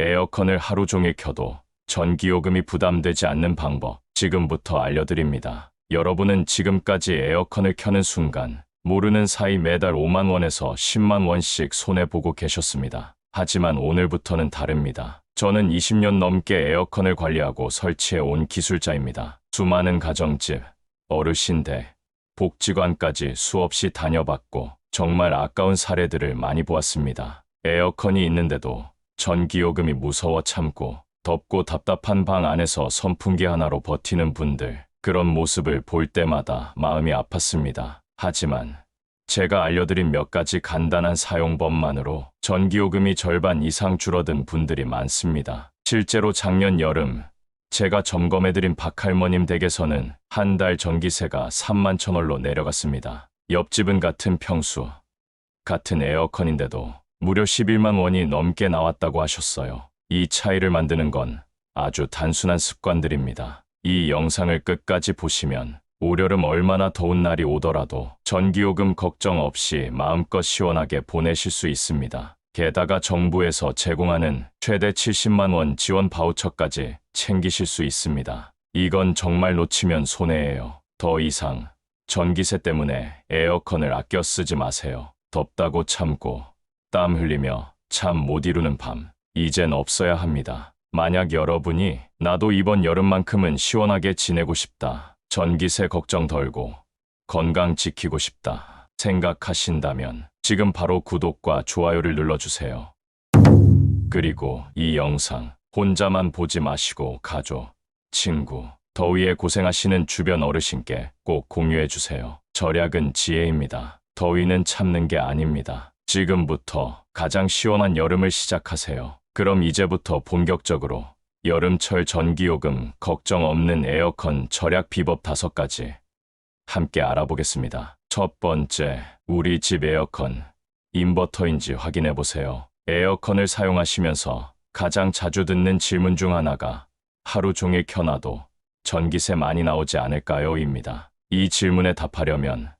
에어컨을 하루 종일 켜도 전기요금이 부담되지 않는 방법 지금부터 알려드립니다. 여러분은 지금까지 에어컨을 켜는 순간 모르는 사이 매달 5만 원에서 10만 원씩 손해보고 계셨습니다. 하지만 오늘부터는 다릅니다. 저는 20년 넘게 에어컨을 관리하고 설치해 온 기술자입니다. 수많은 가정집, 어르신댁, 복지관까지 수없이 다녀봤고 정말 아까운 사례들을 많이 보았습니다. 에어컨이 있는데도 전기요금이 무서워 참고 덥고 답답한 방 안에서 선풍기 하나로 버티는 분들, 그런 모습을 볼 때마다 마음이 아팠습니다. 하지만 제가 알려드린 몇 가지 간단한 사용법만으로 전기요금이 절반 이상 줄어든 분들이 많습니다. 실제로 작년 여름 제가 점검해드린 박할머님 댁에서는 한 달 전기세가 3만 천원로 내려갔습니다. 옆집은 같은 평수, 같은 에어컨인데도 무려 11만 원이 넘게 나왔다고 하셨어요. 이 차이를 만드는 건 아주 단순한 습관들입니다. 이 영상을 끝까지 보시면 올여름 얼마나 더운 날이 오더라도 전기요금 걱정 없이 마음껏 시원하게 보내실 수 있습니다. 게다가 정부에서 제공하는 최대 70만 원 지원 바우처까지 챙기실 수 있습니다. 이건 정말 놓치면 손해예요. 더 이상 전기세 때문에 에어컨을 아껴 쓰지 마세요. 덥다고 참고 땀 흘리며 잠 못 이루는 밤, 이젠 없어야 합니다. 만약 여러분이 나도 이번 여름만큼은 시원하게 지내고 싶다, 전기세 걱정 덜고 건강 지키고 싶다 생각하신다면 지금 바로 구독과 좋아요를 눌러주세요. 그리고 이 영상 혼자만 보지 마시고 가족, 친구, 더위에 고생하시는 주변 어르신께 꼭 공유해주세요. 절약은 지혜입니다. 더위는 참는 게 아닙니다. 지금부터 가장 시원한 여름을 시작하세요. 그럼 이제부터 본격적으로 여름철 전기요금 걱정 없는 에어컨 절약 비법 5가지 함께 알아보겠습니다. 첫 번째, 우리 집 에어컨 인버터인지 확인해 보세요. 에어컨을 사용하시면서 가장 자주 듣는 질문 중 하나가 하루 종일 켜놔도 전기세 많이 나오지 않을까요? 입니다. 이 질문에 답하려면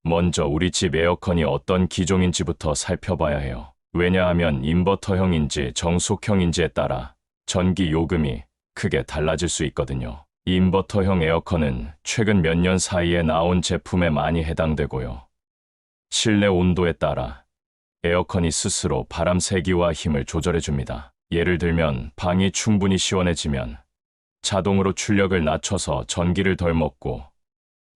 먼저 우리 집 에어컨이 어떤 기종인지부터 살펴봐야 해요. 왜냐하면 인버터형인지 정속형인지에 따라 전기 요금이 크게 달라질 수 있거든요. 인버터형 에어컨은 최근 몇 년 사이에 나온 제품에 많이 해당되고요. 실내 온도에 따라 에어컨이 스스로 바람 세기와 힘을 조절해줍니다. 예를 들면 방이 충분히 시원해지면 자동으로 출력을 낮춰서 전기를 덜 먹고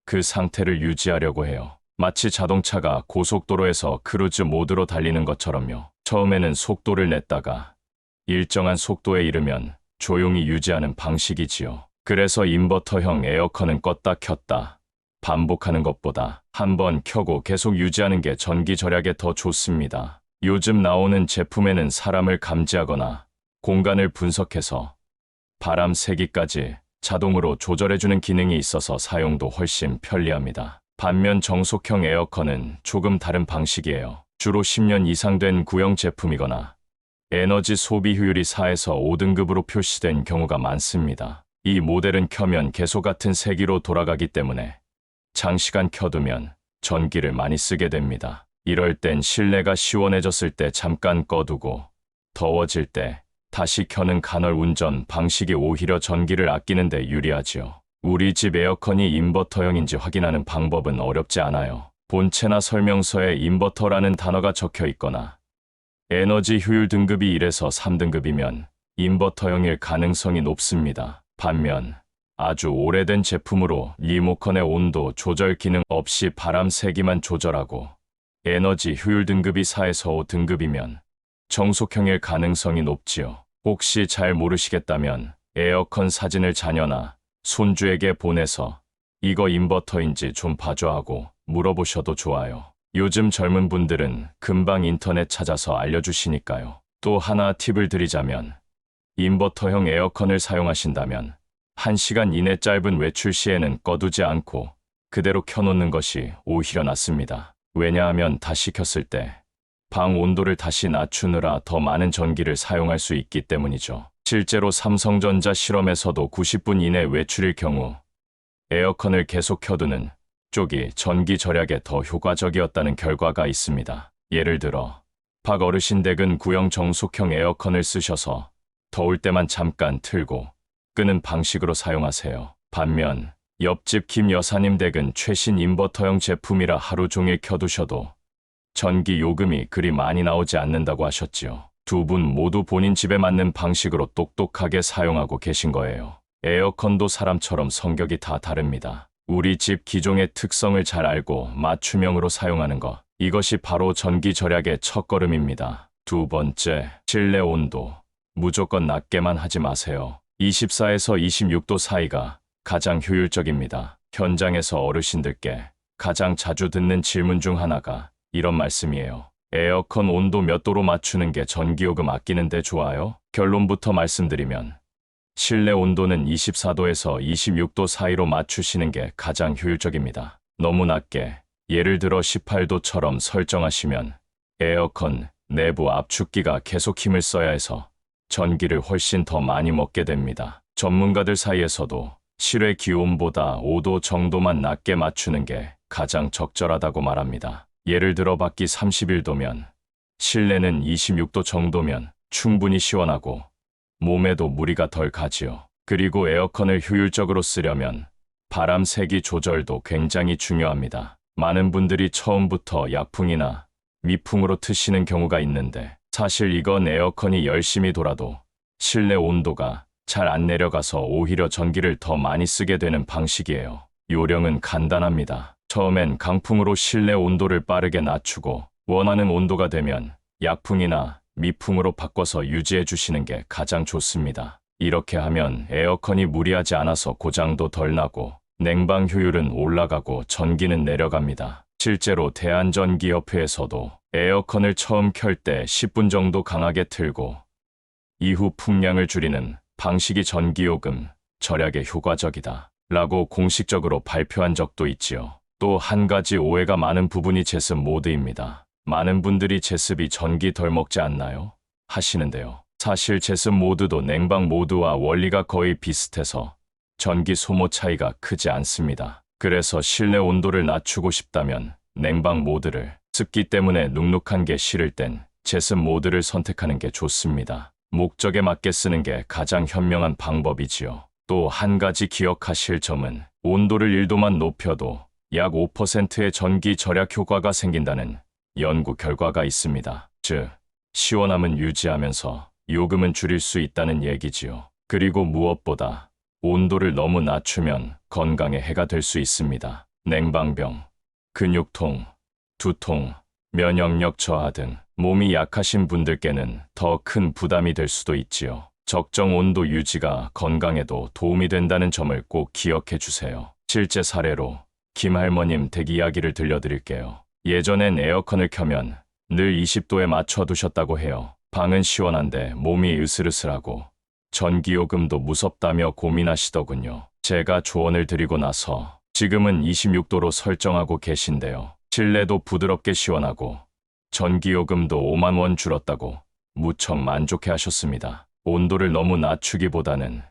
그 상태를 유지하려고 해요. 마치 자동차가 고속도로에서 크루즈 모드로 달리는 것처럼요. 처음에는 속도를 냈다가 일정한 속도에 이르면 조용히 유지하는 방식이지요. 그래서 인버터형 에어컨은 껐다 켰다 반복하는 것보다 한번 켜고 계속 유지하는 게 전기 절약에 더 좋습니다. 요즘 나오는 제품에는 사람을 감지하거나 공간을 분석해서 바람 세기까지 자동으로 조절해주는 기능이 있어서 사용도 훨씬 편리합니다. 반면 정속형 에어컨은 조금 다른 방식이에요. 주로 10년 이상 된 구형 제품이거나 에너지 소비 효율이 4에서 5등급으로 표시된 경우가 많습니다. 이 모델은 켜면 계속 같은 세기로 돌아가기 때문에 장시간 켜두면 전기를 많이 쓰게 됩니다. 이럴 땐 실내가 시원해졌을 때 잠깐 꺼두고 더워질 때 다시 켜는 간헐 운전 방식이 오히려 전기를 아끼는 데 유리하지요. 우리 집 에어컨이 인버터형인지 확인하는 방법은 어렵지 않아요. 본체나 설명서에 인버터라는 단어가 적혀 있거나 에너지 효율 등급이 1에서 3등급이면 인버터형일 가능성이 높습니다. 반면 아주 오래된 제품으로 리모컨의 온도 조절 기능 없이 바람 세기만 조절하고 에너지 효율 등급이 4에서 5등급이면 정속형일 가능성이 높지요. 혹시 잘 모르시겠다면 에어컨 사진을 자녀나 손주에게 보내서 이거 인버터인지 좀 봐줘 하고 물어보셔도 좋아요. 요즘 젊은 분들은 금방 인터넷 찾아서 알려주시니까요. 또 하나 팁을 드리자면 인버터형 에어컨을 사용하신다면 1시간 이내 짧은 외출 시에는 꺼두지 않고 그대로 켜놓는 것이 오히려 낫습니다. 왜냐하면 다시 켰을 때 방 온도를 다시 낮추느라 더 많은 전기를 사용할 수 있기 때문이죠. 실제로 삼성전자 실험에서도 90분 이내 외출일 경우 에어컨을 계속 켜두는 쪽이 전기 절약에 더 효과적이었다는 결과가 있습니다. 예를 들어 박 어르신 댁은 구형 정속형 에어컨을 쓰셔서 더울 때만 잠깐 틀고 끄는 방식으로 사용하세요. 반면 옆집 김 여사님 댁은 최신 인버터형 제품이라 하루 종일 켜두셔도 전기 요금이 그리 많이 나오지 않는다고 하셨지요. 두 분 모두 본인 집에 맞는 방식으로 똑똑하게 사용하고 계신 거예요. 에어컨도 사람처럼 성격이 다 다릅니다. 우리 집 기종의 특성을 잘 알고 맞춤형으로 사용하는 것, 이것이 바로 전기 절약의 첫걸음입니다. 두 번째, 실내 온도. 무조건 낮게만 하지 마세요. 24에서 26도 사이가 가장 효율적입니다. 현장에서 어르신들께 가장 자주 듣는 질문 중 하나가 이런 말씀이에요. 에어컨 온도 몇 도로 맞추는 게 전기요금 아끼는데 좋아요? 결론부터 말씀드리면 실내 온도는 24도에서 26도 사이로 맞추시는 게 가장 효율적입니다. 너무 낮게, 예를 들어 18도처럼 설정하시면 에어컨 내부 압축기가 계속 힘을 써야 해서 전기를 훨씬 더 많이 먹게 됩니다. 전문가들 사이에서도 실외 기온보다 5도 정도만 낮게 맞추는 게 가장 적절하다고 말합니다. 예를 들어 밖이 31도면 실내는 26도 정도면 충분히 시원하고 몸에도 무리가 덜 가지요. 그리고 에어컨을 효율적으로 쓰려면 바람 세기 조절도 굉장히 중요합니다. 많은 분들이 처음부터 약풍이나 미풍으로 트시는 경우가 있는데 사실 이건 에어컨이 열심히 돌아도 실내 온도가 잘 안 내려가서 오히려 전기를 더 많이 쓰게 되는 방식이에요. 요령은 간단합니다. 처음엔 강풍으로 실내 온도를 빠르게 낮추고 원하는 온도가 되면 약풍이나 미풍으로 바꿔서 유지해 주시는 게 가장 좋습니다. 이렇게 하면 에어컨이 무리하지 않아서 고장도 덜 나고 냉방 효율은 올라가고 전기는 내려갑니다. 실제로 대한전기협회에서도 에어컨을 처음 켤 때 10분 정도 강하게 틀고 이후 풍량을 줄이는 방식이 전기요금 절약에 효과적이다 라고 공식적으로 발표한 적도 있지요. 또 한 가지 오해가 많은 부분이 제습 모드입니다. 많은 분들이 제습이 전기 덜 먹지 않나요? 하시는데요. 사실 제습 모드도 냉방 모드와 원리가 거의 비슷해서 전기 소모 차이가 크지 않습니다. 그래서 실내 온도를 낮추고 싶다면 냉방 모드를, 습기 때문에 눅눅한 게 싫을 땐 제습 모드를 선택하는 게 좋습니다. 목적에 맞게 쓰는 게 가장 현명한 방법이지요. 또 한 가지 기억하실 점은 온도를 1도만 높여도 약 5%의 전기 절약 효과가 생긴다는 연구 결과가 있습니다. 즉, 시원함은 유지하면서 요금은 줄일 수 있다는 얘기지요. 그리고 무엇보다 온도를 너무 낮추면 건강에 해가 될 수 있습니다. 냉방병, 근육통, 두통, 면역력 저하 등 몸이 약하신 분들께는 더 큰 부담이 될 수도 있지요. 적정 온도 유지가 건강에도 도움이 된다는 점을 꼭 기억해 주세요. 실제 사례로 김할머님 댁 이야기를 들려드릴게요. 예전엔 에어컨을 켜면 늘 20도에 맞춰두셨다고 해요. 방은 시원한데 몸이 으슬으슬하고 전기요금도 무섭다며 고민하시더군요. 제가 조언을 드리고 나서 지금은 26도로 설정하고 계신데요. 실내도 부드럽게 시원하고 전기요금도 5만 원 줄었다고 무척 만족해 하셨습니다. 온도를 너무 낮추기보다는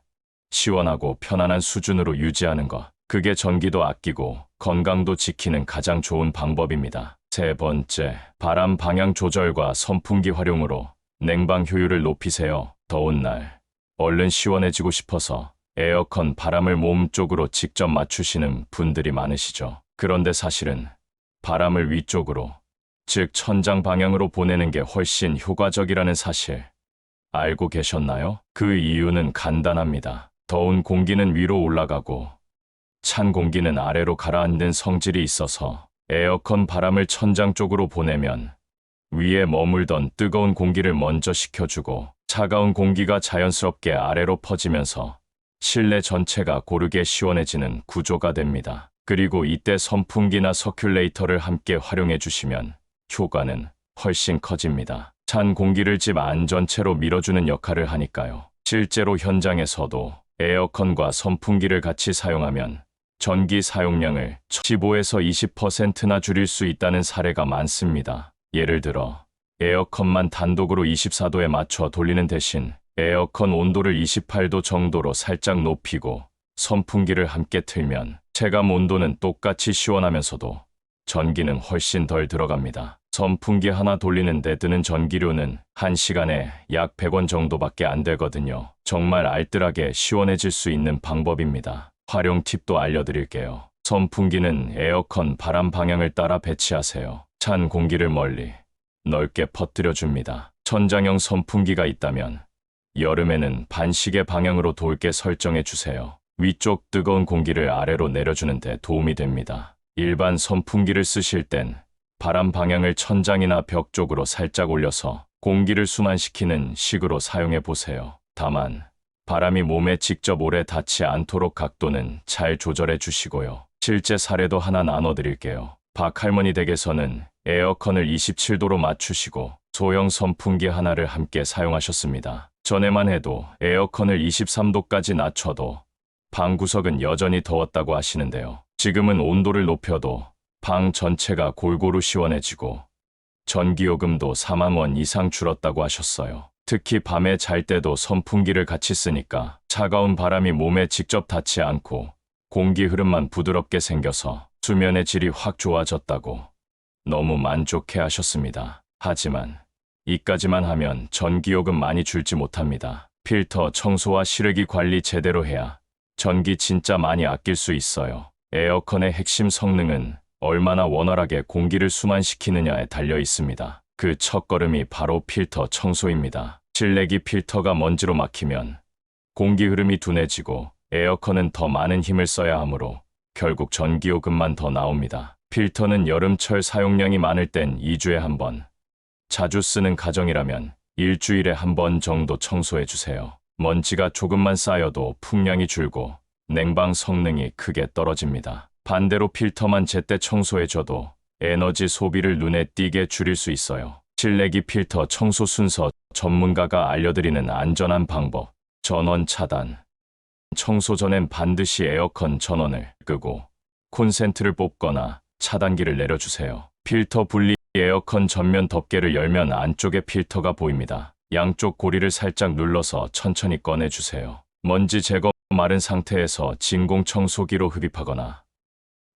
시원하고 편안한 수준으로 유지하는 것, 그게 전기도 아끼고 건강도 지키는 가장 좋은 방법입니다. 세 번째, 바람 방향 조절과 선풍기 활용으로 냉방 효율을 높이세요. 더운 날 얼른 시원해지고 싶어서 에어컨 바람을 몸 쪽으로 직접 맞추시는 분들이 많으시죠. 그런데 사실은 바람을 위쪽으로, 즉 천장 방향으로 보내는 게 훨씬 효과적이라는 사실 알고 계셨나요? 그 이유는 간단합니다. 더운 공기는 위로 올라가고 찬 공기는 아래로 가라앉는 성질이 있어서 에어컨 바람을 천장 쪽으로 보내면 위에 머물던 뜨거운 공기를 먼저 식혀주고 차가운 공기가 자연스럽게 아래로 퍼지면서 실내 전체가 고르게 시원해지는 구조가 됩니다. 그리고 이때 선풍기나 서큘레이터를 함께 활용해 주시면 효과는 훨씬 커집니다. 찬 공기를 집 안 전체로 밀어주는 역할을 하니까요. 실제로 현장에서도 에어컨과 선풍기를 같이 사용하면 전기 사용량을 15에서 20%나 줄일 수 있다는 사례가 많습니다. 예를 들어 에어컨만 단독으로 24도에 맞춰 돌리는 대신 에어컨 온도를 28도 정도로 살짝 높이고 선풍기를 함께 틀면 체감 온도는 똑같이 시원하면서도 전기는 훨씬 덜 들어갑니다. 선풍기 하나 돌리는데 드는 전기료는 1시간에 약 100원 정도밖에 안 되거든요. 정말 알뜰하게 시원해질 수 있는 방법입니다. 활용 팁도 알려드릴게요. 선풍기는 에어컨 바람 방향을 따라 배치하세요. 찬 공기를 멀리 넓게 퍼뜨려줍니다. 천장형 선풍기가 있다면 여름에는 반시계 방향으로 돌게 설정해 주세요. 위쪽 뜨거운 공기를 아래로 내려주는 데 도움이 됩니다. 일반 선풍기를 쓰실 땐 바람 방향을 천장이나 벽 쪽으로 살짝 올려서 공기를 순환시키는 식으로 사용해 보세요. 다만 바람이 몸에 직접 오래 닿지 않도록 각도는 잘 조절해 주시고요. 실제 사례도 하나 나눠드릴게요. 박할머니 댁에서는 에어컨을 27도로 맞추시고 소형 선풍기 하나를 함께 사용하셨습니다. 전에만 해도 에어컨을 23도까지 낮춰도 방 구석은 여전히 더웠다고 하시는데요. 지금은 온도를 높여도 방 전체가 골고루 시원해지고 전기요금도 4만 원 이상 줄었다고 하셨어요. 특히 밤에 잘 때도 선풍기를 같이 쓰니까 차가운 바람이 몸에 직접 닿지 않고 공기 흐름만 부드럽게 생겨서 수면의 질이 확 좋아졌다고 너무 만족해 하셨습니다. 하지만 이까지만 하면 전기요금 많이 줄지 못합니다. 필터 청소와 실외기 관리 제대로 해야 전기 진짜 많이 아낄 수 있어요. 에어컨의 핵심 성능은 얼마나 원활하게 공기를 순환시키느냐에 달려 있습니다. 그 첫걸음이 바로 필터 청소입니다. 실내기 필터가 먼지로 막히면 공기 흐름이 둔해지고 에어컨은 더 많은 힘을 써야 하므로 결국 전기요금만 더 나옵니다. 필터는 여름철 사용량이 많을 땐 2주에 한 번, 자주 쓰는 가정이라면 일주일에 한 번 정도 청소해 주세요. 먼지가 조금만 쌓여도 풍량이 줄고 냉방 성능이 크게 떨어집니다. 반대로 필터만 제때 청소해줘도 에너지 소비를 눈에 띄게 줄일 수 있어요. 실내기 필터 청소 순서 전문가가 알려드리는 안전한 방법. 전원 차단. 청소 전엔 반드시 에어컨 전원을 끄고 콘센트를 뽑거나 차단기를 내려주세요. 필터 분리. 에어컨 전면 덮개를 열면 안쪽에 필터가 보입니다. 양쪽 고리를 살짝 눌러서 천천히 꺼내주세요. 먼지 제거. 마른 상태에서 진공 청소기로 흡입하거나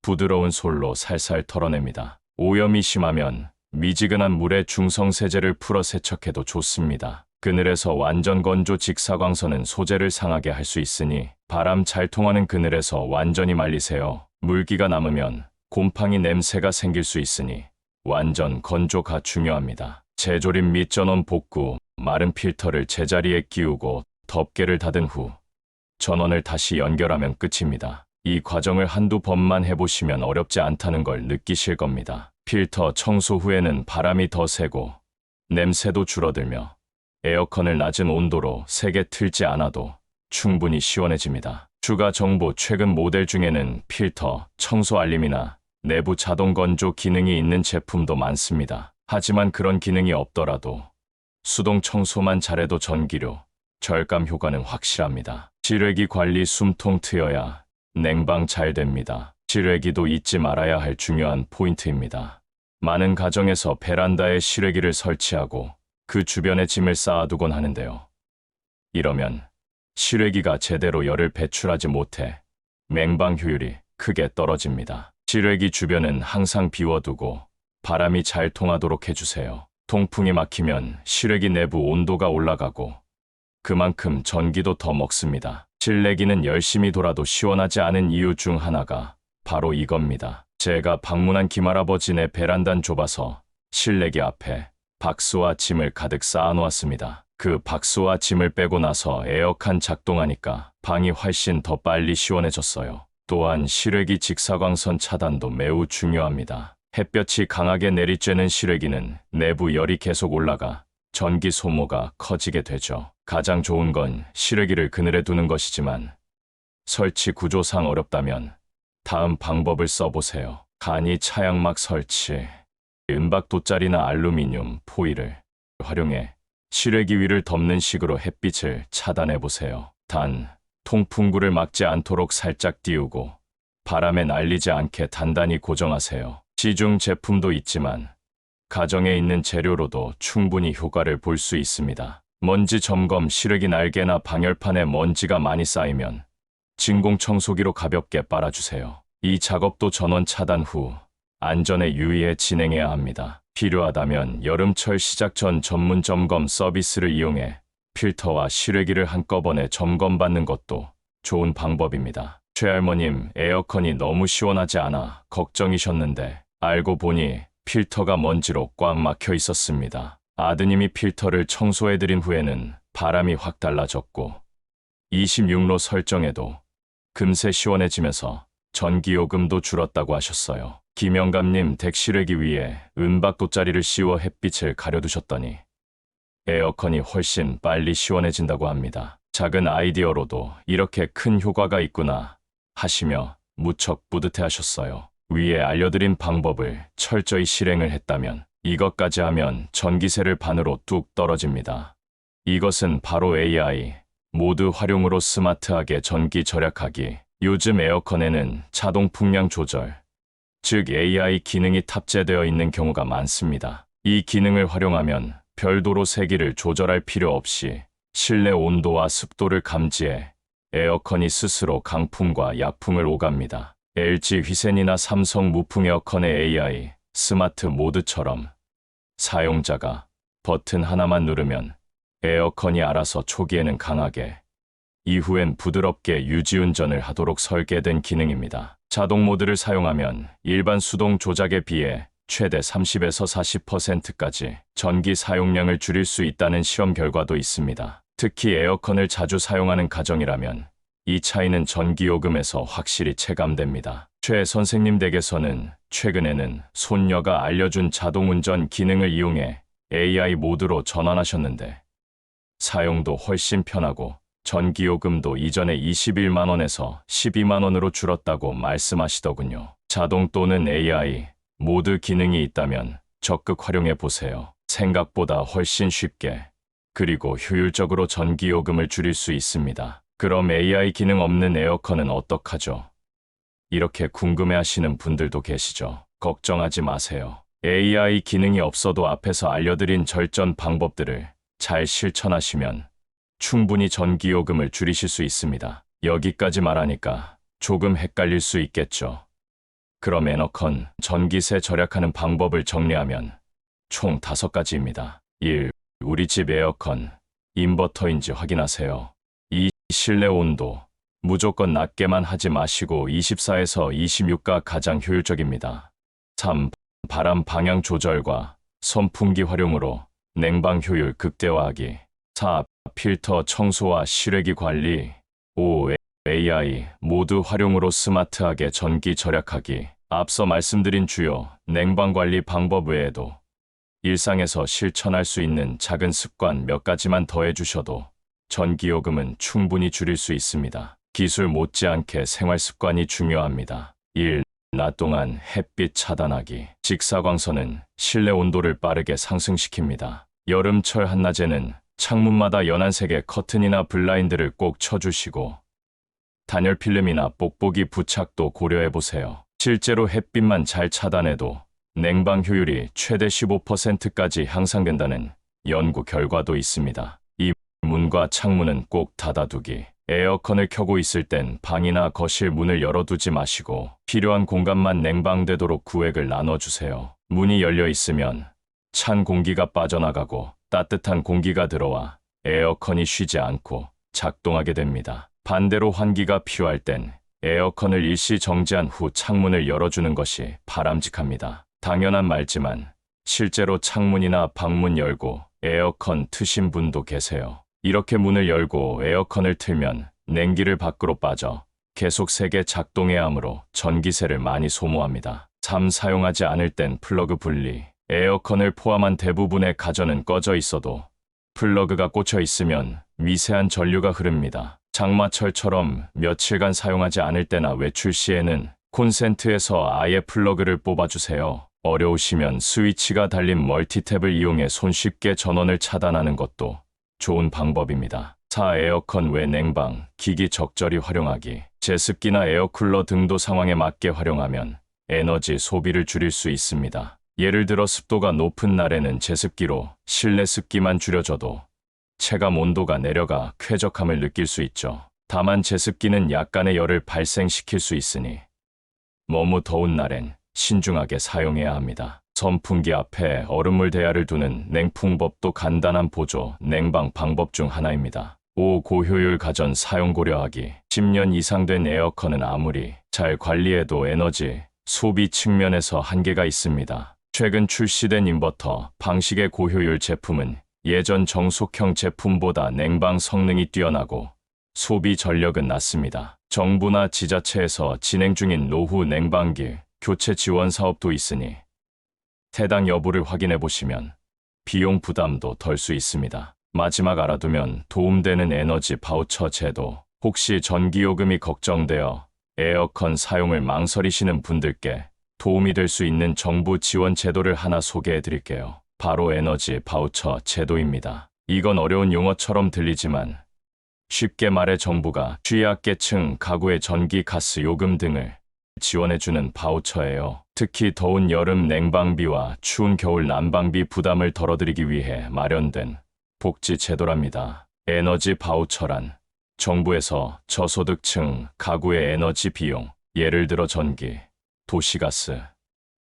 부드러운 솔로 살살 털어냅니다. 오염이 심하면 미지근한 물에 중성세제를 풀어 세척해도 좋습니다. 그늘에서 완전 건조 직사광선은 소재를 상하게 할 수 있으니 바람 잘 통하는 그늘에서 완전히 말리세요. 물기가 남으면 곰팡이 냄새가 생길 수 있으니 완전 건조가 중요합니다. 재조립 및 전원 복구. 마른 필터를 제자리에 끼우고 덮개를 닫은 후 전원을 다시 연결하면 끝입니다. 이 과정을 한두 번만 해보시면 어렵지 않다는 걸 느끼실 겁니다. 필터 청소 후에는 바람이 더 세고 냄새도 줄어들며 에어컨을 낮은 온도로 세게 틀지 않아도 충분히 시원해집니다. 추가 정보. 최근 모델 중에는 필터 청소 알림이나 내부 자동 건조 기능이 있는 제품도 많습니다. 하지만 그런 기능이 없더라도 수동 청소만 잘해도 전기료 절감 효과는 확실합니다. 실외기 관리. 숨통 트여야 냉방 잘 됩니다. 실외기도 잊지 말아야 할 중요한 포인트입니다. 많은 가정에서 베란다에 실외기를 설치하고 그 주변에 짐을 쌓아두곤 하는데요. 이러면 실외기가 제대로 열을 배출하지 못해 냉방 효율이 크게 떨어집니다. 실외기 주변은 항상 비워두고 바람이 잘 통하도록 해주세요. 통풍이 막히면 실외기 내부 온도가 올라가고 그만큼 전기도 더 먹습니다. 실내기는 열심히 돌아도 시원하지 않은 이유 중 하나가 바로 이겁니다. 제가 방문한 김할아버지네 베란다는 좁아서 실내기 앞에 박스와 짐을 가득 쌓아놓았습니다. 그 박스와 짐을 빼고 나서 에어컨 작동하니까 방이 훨씬 더 빨리 시원해졌어요. 또한 실외기 직사광선 차단도 매우 중요합니다. 햇볕이 강하게 내리쬐는 실외기는 내부 열이 계속 올라가 전기 소모가 커지게 되죠. 가장 좋은 건 실외기를 그늘에 두는 것이지만 설치 구조상 어렵다면 다음 방법을 써보세요. 간이 차양막 설치. 은박 돗자리나 알루미늄 포일을 활용해 실외기 위를 덮는 식으로 햇빛을 차단해보세요. 단, 통풍구를 막지 않도록 살짝 띄우고 바람에 날리지 않게 단단히 고정하세요. 시중 제품도 있지만 가정에 있는 재료로도 충분히 효과를 볼 수 있습니다. 먼지 점검. 실외기 날개나 방열판에 먼지가 많이 쌓이면 진공 청소기로 가볍게 빨아주세요. 이 작업도 전원 차단 후 안전에 유의해 진행해야 합니다. 필요하다면 여름철 시작 전 전문 점검 서비스를 이용해 필터와 실외기를 한꺼번에 점검받는 것도 좋은 방법입니다. 최할머님, 에어컨이 너무 시원하지 않아 걱정이셨는데 알고 보니 필터가 먼지로 꽉 막혀 있었습니다. 아드님이 필터를 청소해드린 후에는 바람이 확 달라졌고 26로 설정해도 금세 시원해지면서 전기요금도 줄었다고 하셨어요. 김영감님, 댁 실외기 위에 은박 돗자리를 씌워 햇빛을 가려두셨더니 에어컨이 훨씬 빨리 시원해진다고 합니다. 작은 아이디어로도 이렇게 큰 효과가 있구나 하시며 무척 뿌듯해하셨어요. 위에 알려드린 방법을 철저히 실행을 했다면 이것까지 하면 전기세를 반으로 뚝 떨어집니다. 이것은 바로 AI 모드 활용으로 스마트하게 전기 절약하기. 요즘 에어컨에는 자동 풍량 조절, 즉 AI 기능이 탑재되어 있는 경우가 많습니다. 이 기능을 활용하면 별도로 세기를 조절할 필요 없이 실내 온도와 습도를 감지해 에어컨이 스스로 강풍과 약풍을 오갑니다. LG 휘센이나 삼성 무풍 에어컨의 AI 스마트 모드처럼 사용자가 버튼 하나만 누르면 에어컨이 알아서 초기에는 강하게, 이후엔 부드럽게 유지운전을 하도록 설계된 기능입니다. 자동 모드를 사용하면 일반 수동 조작에 비해 최대 30에서 40%까지 전기 사용량을 줄일 수 있다는 시험 결과도 있습니다. 특히 에어컨을 자주 사용하는 가정이라면 이 차이는 전기요금에서 확실히 체감됩니다. 최 선생님 댁에서는 최근에는 손녀가 알려준 자동운전 기능을 이용해 AI 모드로 전환하셨는데 사용도 훨씬 편하고 전기요금도 이전에 21만 원에서 12만 원으로 줄었다고 말씀하시더군요. 자동 또는 AI 모드 기능이 있다면 적극 활용해 보세요. 생각보다 훨씬 쉽게 그리고 효율적으로 전기요금을 줄일 수 있습니다. 그럼 AI 기능 없는 에어컨은 어떡하죠? 이렇게 궁금해하시는 분들도 계시죠? 걱정하지 마세요. AI 기능이 없어도 앞에서 알려드린 절전 방법들을 잘 실천하시면 충분히 전기요금을 줄이실 수 있습니다. 여기까지 말하니까 조금 헷갈릴 수 있겠죠. 그럼 에너컨 전기세 절약하는 방법을 정리하면 총 5가지입니다. 1. 우리 집 에어컨 인버터인지 확인하세요. 2. 실내 온도 무조건 낮게만 하지 마시고 24에서 26가 가장 효율적입니다. 3. 바람 방향 조절과 선풍기 활용으로 냉방 효율 극대화하기. 4. 필터 청소와 실외기 관리. 5. AI 모드 활용으로 스마트하게 전기 절약하기. 앞서 말씀드린 주요 냉방 관리 방법 외에도 일상에서 실천할 수 있는 작은 습관 몇 가지만 더해 주셔도 전기요금은 충분히 줄일 수 있습니다. 기술 못지않게 생활 습관이 중요합니다. 1. 낮 동안 햇빛 차단하기. 직사광선은 실내 온도를 빠르게 상승시킵니다. 여름철 한낮에는 창문마다 연한색의 커튼이나 블라인드를 꼭 쳐주시고 단열 필름이나 뽁뽁이 부착도 고려해보세요. 실제로 햇빛만 잘 차단해도 냉방 효율이 최대 15%까지 향상된다는 연구 결과도 있습니다. 이 문과 창문은 꼭 닫아두기. 에어컨을 켜고 있을 땐 방이나 거실 문을 열어두지 마시고 필요한 공간만 냉방되도록 구획을 나눠주세요. 문이 열려 있으면 찬 공기가 빠져나가고 따뜻한 공기가 들어와 에어컨이 쉬지 않고 작동하게 됩니다. 반대로 환기가 필요할 땐 에어컨을 일시 정지한 후 창문을 열어주는 것이 바람직합니다. 당연한 말지만 실제로 창문이나 방문 열고 에어컨 트신 분도 계세요. 이렇게 문을 열고 에어컨을 틀면 냉기를 밖으로 빠져 계속 세게 작동해야 하므로 전기세를 많이 소모합니다. 3. 사용하지 않을 땐 플러그 분리. 에어컨을 포함한 대부분의 가전은 꺼져 있어도 플러그가 꽂혀 있으면 미세한 전류가 흐릅니다. 장마철처럼 며칠간 사용하지 않을 때나 외출 시에는 콘센트에서 아예 플러그를 뽑아주세요. 어려우시면 스위치가 달린 멀티탭을 이용해 손쉽게 전원을 차단하는 것도 좋은 방법입니다. 4. 에어컨 외 냉방, 기기 적절히 활용하기. 제습기나 에어쿨러 등도 상황에 맞게 활용하면 에너지 소비를 줄일 수 있습니다. 예를 들어 습도가 높은 날에는 제습기로 실내 습기만 줄여줘도 체감 온도가 내려가 쾌적함을 느낄 수 있죠. 다만 제습기는 약간의 열을 발생시킬 수 있으니 너무 더운 날엔 신중하게 사용해야 합니다. 선풍기 앞에 얼음물 대야를 두는 냉풍법도 간단한 보조 냉방 방법 중 하나입니다. 고효율 가전 사용 고려하기. 10년 이상 된 에어컨은 아무리 잘 관리해도 에너지 소비 측면에서 한계가 있습니다. 최근 출시된 인버터 방식의 고효율 제품은 예전 정속형 제품보다 냉방 성능이 뛰어나고 소비 전력은 낮습니다. 정부나 지자체에서 진행 중인 노후 냉방기 교체 지원 사업도 있으니 해당 여부를 확인해 보시면 비용 부담도 덜 수 있습니다. 마지막 알아두면 도움되는 에너지 바우처 제도. 혹시 전기요금이 걱정되어 에어컨 사용을 망설이시는 분들께 도움이 될 수 있는 정부 지원 제도를 하나 소개해 드릴게요. 바로 에너지 바우처 제도입니다. 이건 어려운 용어처럼 들리지만 쉽게 말해 정부가 취약계층 가구의 전기, 가스, 요금 등을 지원해주는 바우처예요. 특히 더운 여름 냉방비와 추운 겨울 난방비 부담을 덜어드리기 위해 마련된 복지 제도랍니다. 에너지 바우처란 정부에서 저소득층 가구의 에너지 비용, 예를 들어 전기, 도시가스,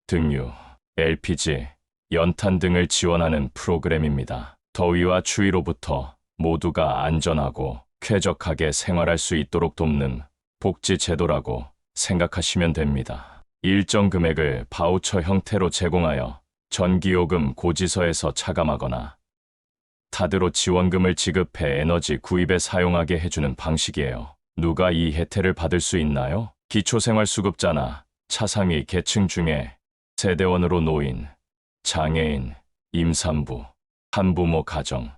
등유, LPG, 연탄 등을 지원하는 프로그램입니다. 더위와 추위로부터 모두가 안전하고 쾌적하게 생활할 수 있도록 돕는 복지 제도라고 생각하시면 됩니다. 일정 금액을 바우처 형태로 제공하여 전기요금 고지서에서 차감하거나 카드로 지원금을 지급해 에너지 구입에 사용하게 해주는 방식이에요. 누가 이 혜택을 받을 수 있나요? 기초생활수급자나 차상위 계층 중에 세대원으로 노인, 장애인, 임산부, 한부모 가정,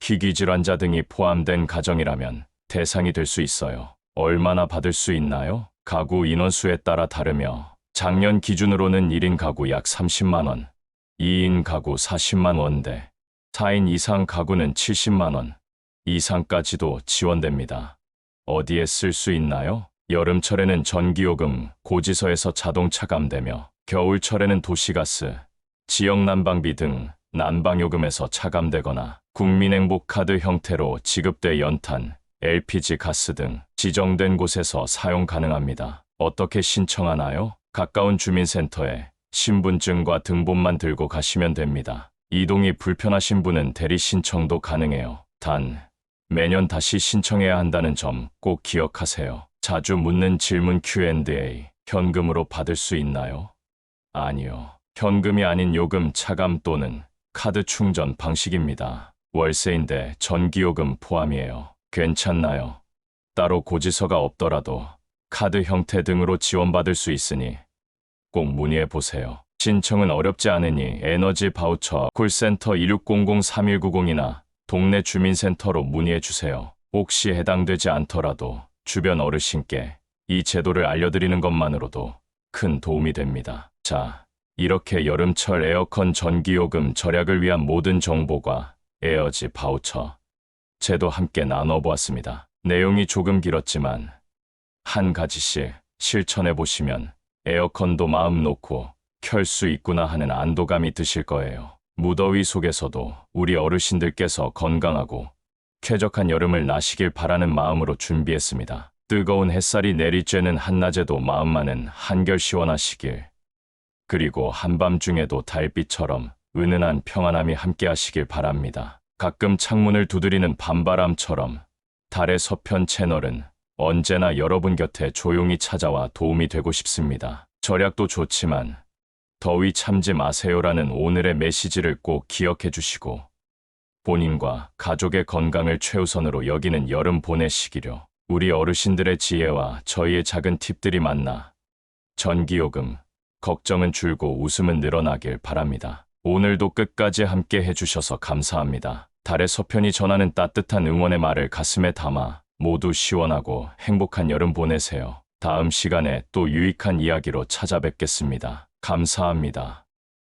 희귀질환자 등이 포함된 가정이라면 대상이 될 수 있어요. 얼마나 받을 수 있나요? 가구 인원수에 따라 다르며 작년 기준으로는 1인 가구 약 30만 원, 2인 가구 40만 원대, 4인 이상 가구는 70만 원 이상까지도 지원됩니다. 어디에 쓸 수 있나요? 여름철에는 전기요금 고지서에서 자동 차감되며 겨울철에는 도시가스, 지역난방비 등 난방요금에서 차감되거나 국민행복카드 형태로 지급돼 연탄, LPG 가스 등 지정된 곳에서 사용 가능합니다. 어떻게 신청하나요? 가까운 주민센터에 신분증과 등본만 들고 가시면 됩니다. 이동이 불편하신 분은 대리 신청도 가능해요. 단, 매년 다시 신청해야 한다는 점 꼭 기억하세요. 자주 묻는 질문 Q&A. 현금으로 받을 수 있나요? 아니요. 현금이 아닌 요금 차감 또는 카드 충전 방식입니다. 월세인데 전기요금 포함이에요. 괜찮나요? 따로 고지서가 없더라도 카드 형태 등으로 지원받을 수 있으니 꼭 문의해 보세요. 신청은 어렵지 않으니 에너지 바우처 콜센터 2600-3190이나 동네 주민센터로 문의해 주세요. 혹시 해당되지 않더라도 주변 어르신께 이 제도를 알려드리는 것만으로도 큰 도움이 됩니다. 자, 이렇게 여름철 에어컨 전기요금 절약을 위한 모든 정보가 에너지 바우처 제도 함께 나눠보았습니다. 내용이 조금 길었지만 한 가지씩 실천해 보시면 에어컨도 마음 놓고 켤 수 있구나 하는 안도감이 드실 거예요. 무더위 속에서도 우리 어르신들께서 건강하고 쾌적한 여름을 나시길 바라는 마음으로 준비했습니다. 뜨거운 햇살이 내리쬐는 한낮에도 마음만은 한결 시원하시길, 그리고 한밤중에도 달빛처럼 은은한 평안함이 함께하시길 바랍니다. 가끔 창문을 두드리는 밤바람처럼 달의 서편 채널은 언제나 여러분 곁에 조용히 찾아와 도움이 되고 싶습니다. 절약도 좋지만 더위 참지 마세요라는 오늘의 메시지를 꼭 기억해 주시고 본인과 가족의 건강을 최우선으로 여기는 여름 보내시기로. 우리 어르신들의 지혜와 저희의 작은 팁들이 만나 전기요금 걱정은 줄고 웃음은 늘어나길 바랍니다. 오늘도 끝까지 함께 해주셔서 감사합니다. 달의 서편이 전하는 따뜻한 응원의 말을 가슴에 담아 모두 시원하고 행복한 여름 보내세요. 다음 시간에 또 유익한 이야기로 찾아뵙겠습니다. 감사합니다.